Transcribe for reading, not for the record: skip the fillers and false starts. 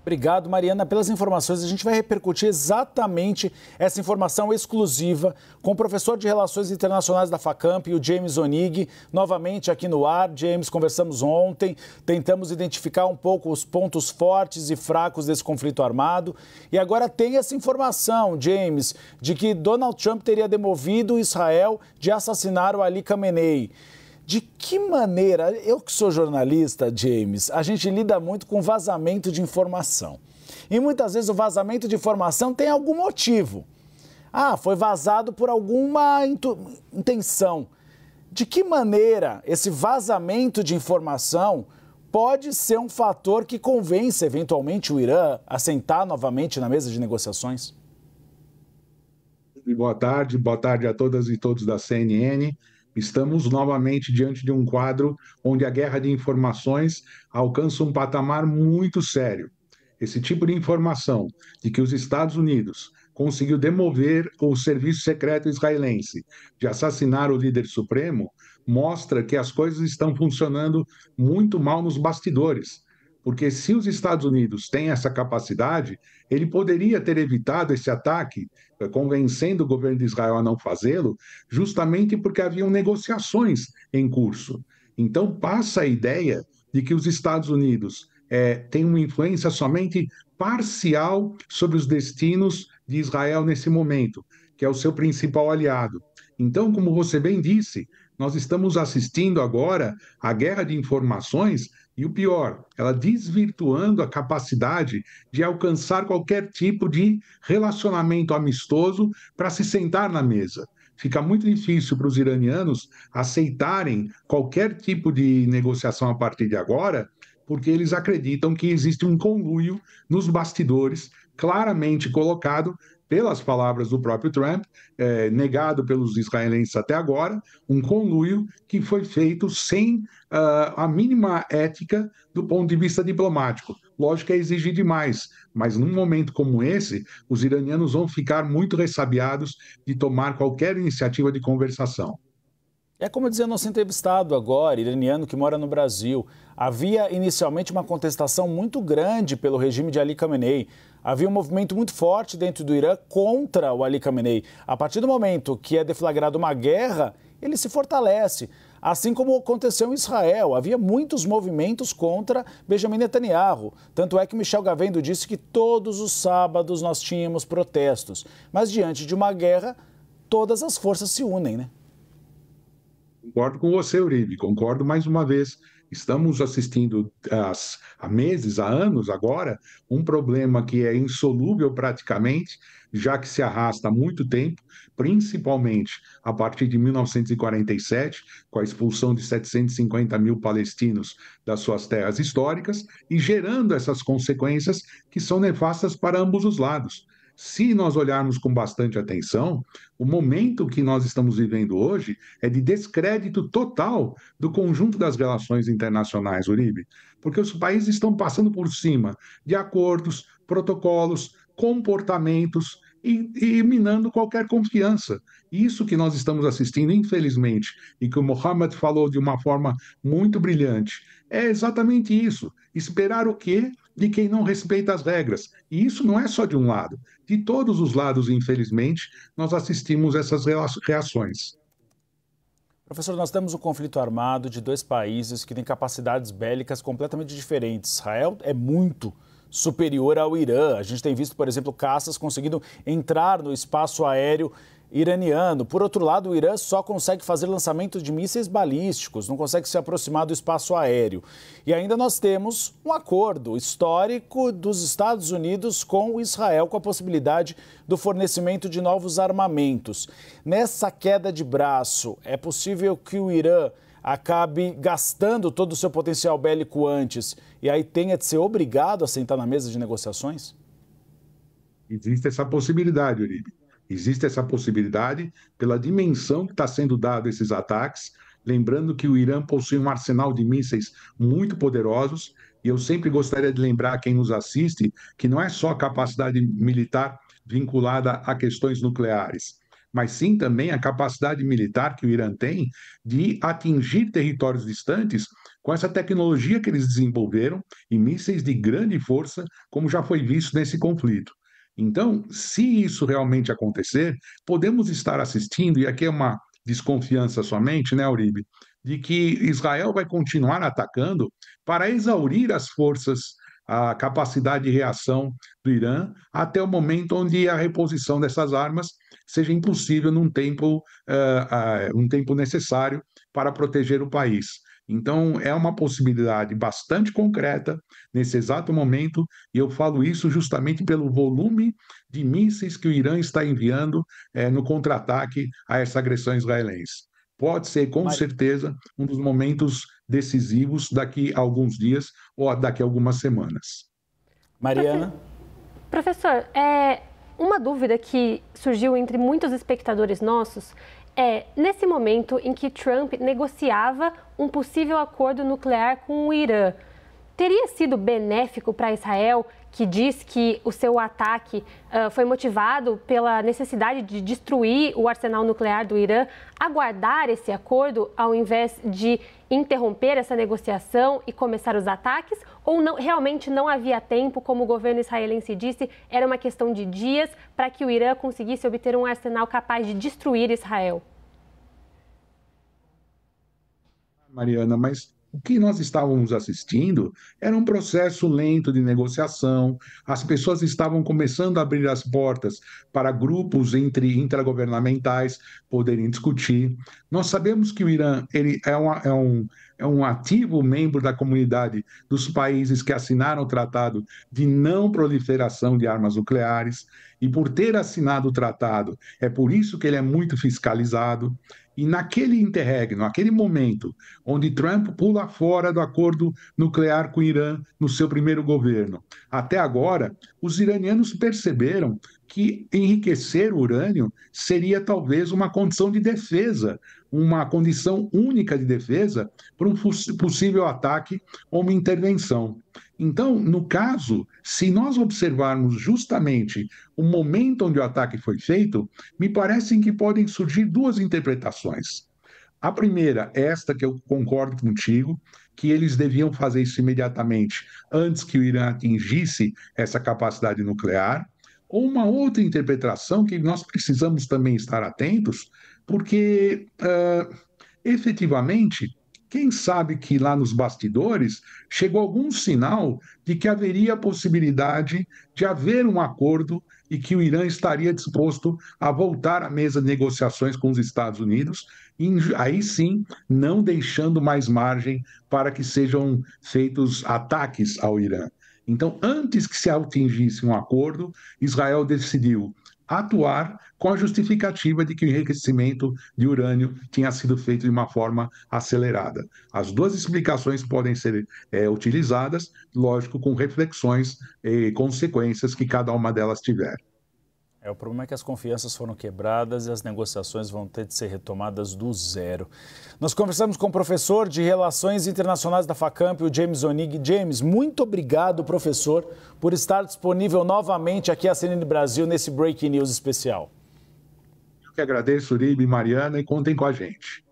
Obrigado, Mariana, pelas informações. A gente vai repercutir exatamente essa informação exclusiva com o professor de Relações Internacionais da Facamp, o James Onig, novamente aqui no ar. James, conversamos ontem, tentamos identificar um pouco os pontos fortes e fracos desse conflito armado. E agora tem essa informação, James, de que Donald Trump teria demovido Israel de assassinar o Ali Khamenei. De que maneira, eu que sou jornalista, James, a gente lida muito com vazamento de informação. E muitas vezes o vazamento de informação tem algum motivo. Ah, foi vazado por alguma intenção. De que maneira esse vazamento de informação pode ser um fator que convence eventualmente o Irã a sentar novamente na mesa de negociações? Boa tarde a todas e todos da CNN. Estamos novamente diante de um quadro onde a guerra de informações alcança um patamar muito sério. Esse tipo de informação de que os Estados Unidos conseguiu demover o serviço secreto israelense de assassinar o líder supremo mostra que as coisas estão funcionando muito mal nos bastidores. Porque se os Estados Unidos têm essa capacidade, ele poderia ter evitado esse ataque, convencendo o governo de Israel a não fazê-lo, justamente porque haviam negociações em curso. Então, passa a ideia de que os Estados Unidos têm uma influência somente parcial sobre os destinos de Israel nesse momento, que é o seu principal aliado. Então, como você bem disse, nós estamos assistindo agora à guerra de informações e o pior, ela desvirtuando a capacidade de alcançar qualquer tipo de relacionamento amistoso para se sentar na mesa. Fica muito difícil para os iranianos aceitarem qualquer tipo de negociação a partir de agora, porque eles acreditam que existe um conluio nos bastidores, claramente colocado pelas palavras do próprio Trump, negado pelos israelenses até agora, um conluio que foi feito sem a mínima ética do ponto de vista diplomático. Lógico que é exigir demais, mas num momento como esse, os iranianos vão ficar muito ressabiados de tomar qualquer iniciativa de conversação. É como dizia nosso entrevistado agora, iraniano que mora no Brasil. Havia inicialmente uma contestação muito grande pelo regime de Ali Khamenei. Havia um movimento muito forte dentro do Irã contra o Ali Khamenei. A partir do momento que é deflagrada uma guerra, ele se fortalece. Assim como aconteceu em Israel, havia muitos movimentos contra Benjamin Netanyahu. Tanto é que Michel Gavendo disse que todos os sábados nós tínhamos protestos. Mas diante de uma guerra, todas as forças se unem, né? Concordo com você, Uribe, concordo mais uma vez. Estamos assistindo há meses, há anos agora, um problema que é insolúvel praticamente, já que se arrasta há muito tempo, principalmente a partir de 1947, com a expulsão de 750 mil palestinos das suas terras históricas, e gerando essas consequências que são nefastas para ambos os lados. Se nós olharmos com bastante atenção, o momento que nós estamos vivendo hoje é de descrédito total do conjunto das relações internacionais, Uribe, porque os países estão passando por cima de acordos, protocolos, comportamentos e minando qualquer confiança. Isso que nós estamos assistindo, infelizmente, e que o Mohammed falou de uma forma muito brilhante, é exatamente isso. Esperar o quê? De quem não respeita as regras. E isso não é só de um lado. De todos os lados, infelizmente, nós assistimos essas reações. Professor, nós temos um conflito armado de dois países que têm capacidades bélicas completamente diferentes. Israel é muito superior ao Irã. A gente tem visto, por exemplo, caças conseguindo entrar no espaço aéreo iraniano. Por outro lado, o Irã só consegue fazer lançamento de mísseis balísticos, não consegue se aproximar do espaço aéreo. E ainda nós temos um acordo histórico dos Estados Unidos com Israel, com a possibilidade do fornecimento de novos armamentos. Nessa queda de braço, é possível que o Irã acabe gastando todo o seu potencial bélico antes e aí tenha de ser obrigado a sentar na mesa de negociações? Existe essa possibilidade, Uribe. Existe essa possibilidade pela dimensão que está sendo dado a esses ataques. Lembrando que o Irã possui um arsenal de mísseis muito poderosos, e eu sempre gostaria de lembrar a quem nos assiste que não é só a capacidade militar vinculada a questões nucleares, mas sim também a capacidade militar que o Irã tem de atingir territórios distantes com essa tecnologia que eles desenvolveram e mísseis de grande força, como já foi visto nesse conflito. Então, se isso realmente acontecer, podemos estar assistindo, e aqui é uma desconfiança somente, né, Uribe, de que Israel vai continuar atacando para exaurir as forças, a capacidade de reação do Irã, até o momento onde a reposição dessas armas seja impossível um tempo necessário para proteger o país. Então, é uma possibilidade bastante concreta nesse exato momento, e eu falo isso justamente pelo volume de mísseis que o Irã está enviando no contra-ataque a essa agressão israelense. Pode ser, com certeza, um dos momentos decisivos daqui a alguns dias ou daqui a algumas semanas. Mariana? Professor, uma dúvida que surgiu entre muitos espectadores nossos nesse momento em que Trump negociava um possível acordo nuclear com o Irã, teria sido benéfico para Israel, que diz que o seu ataque foi motivado pela necessidade de destruir o arsenal nuclear do Irã, aguardar esse acordo ao invés de interromper essa negociação e começar os ataques? Ou realmente não havia tempo, como o governo israelense disse, era uma questão de dias para que o Irã conseguisse obter um arsenal capaz de destruir Israel? Mariana, mas o que nós estávamos assistindo era um processo lento de negociação, as pessoas estavam começando a abrir as portas para grupos intragovernamentais poderem discutir. Nós sabemos que o Irã ele é um ativo membro da comunidade dos países que assinaram o Tratado de Não Proliferação de Armas Nucleares, e por ter assinado o tratado, é por isso que ele é muito fiscalizado. E naquele interregno, naquele momento, onde Trump pula fora do acordo nuclear com o Irã no seu primeiro governo, até agora, os iranianos perceberam que enriquecer o urânio seria talvez uma condição de defesa, uma condição única de defesa para um possível ataque ou uma intervenção. Então, no caso, se nós observarmos justamente o momento onde o ataque foi feito, me parece que podem surgir duas interpretações. A primeira, esta que eu concordo contigo, que eles deviam fazer isso imediatamente antes que o Irã atingisse essa capacidade nuclear, ou uma outra interpretação que nós precisamos também estar atentos, porque efetivamente, quem sabe que lá nos bastidores chegou algum sinal de que haveria a possibilidade de haver um acordo e que o Irã estaria disposto a voltar à mesa de negociações com os Estados Unidos, e aí sim, não deixando mais margem para que sejam feitos ataques ao Irã. Então, antes que se atingisse um acordo, Israel decidiu atuar com a justificativa de que o enriquecimento de urânio tinha sido feito de uma forma acelerada. As duas explicações podem ser utilizadas, lógico, com reflexões e consequências que cada uma delas tiver. O problema é que as confianças foram quebradas e as negociações vão ter de ser retomadas do zero. Nós conversamos com o professor de Relações Internacionais da Facamp, o James Onig. James, muito obrigado, professor, por estar disponível novamente aqui à CNN Brasil nesse Breaking News especial. Eu que agradeço, Uribe e Mariana, e contem com a gente.